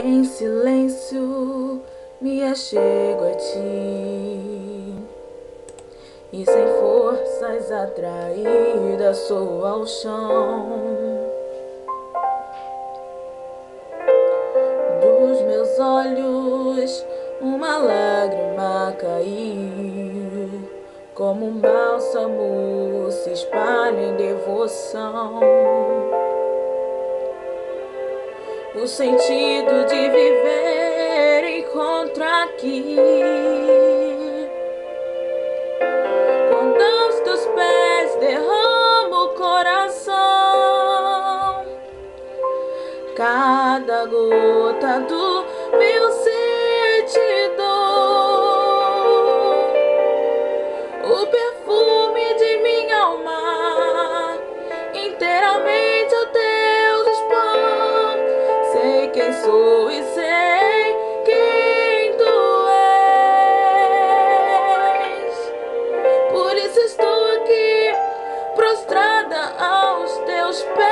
Em silêncio me achego a ti, e sem forças atraída sou ao chão. Dos meus olhos uma lágrima caiu, como um bálsamo se espalha em devoção. O sentido de viver encontro aqui, quando aos teus pés derramo o coração. Cada gota do meu ser te dou, o perfume de minha alma inteiramente ao teu dispor. Sei quem sou e sei quem tu és, por isso estou aqui prostrada aos teus pés,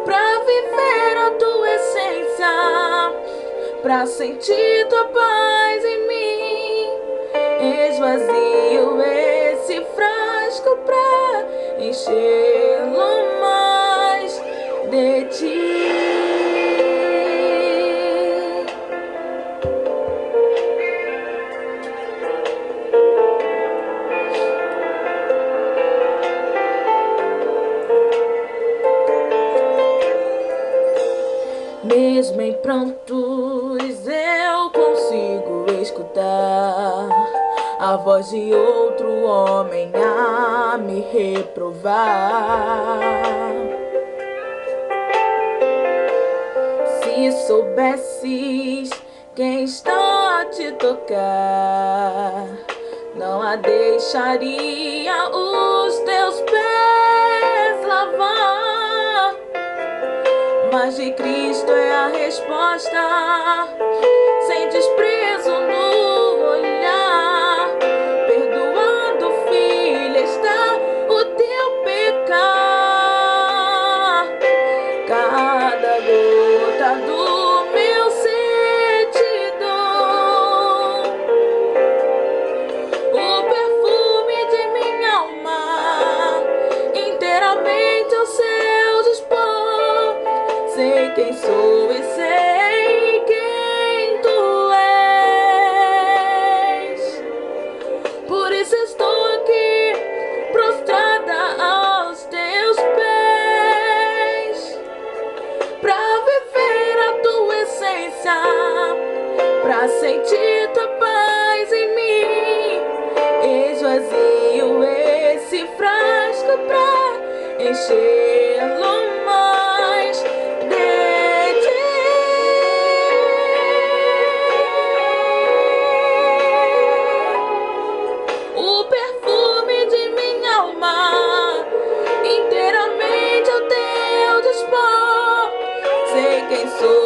pra viver a tua essência, pra sentir tua paz em mim. Esvazio esse frasco pra enchê-lo mais de ti. Mesmo em prantos eu consigo escutar a voz de outro homem a me reprovar. Se soubesses quem está a te tocar, não a deixaria os teus pés lavar. Mas de Cristo é a resposta, sem desprezo no olhar. Perdoando, filha, está o teu pecar. Cada gota do meu ser te dou, o perfume de minha alma inteiramente ao seu dispor. Sei quem sou e sei quem tu és, por isso estou aqui prostrada aos teus pés, pra viver a tua essência, pra sentir tua paz em mim. Esvazio esse frasco pra enchê-lo mais de ti. O perfume de minha alma inteiramente ao teu dispor. Sei quem sou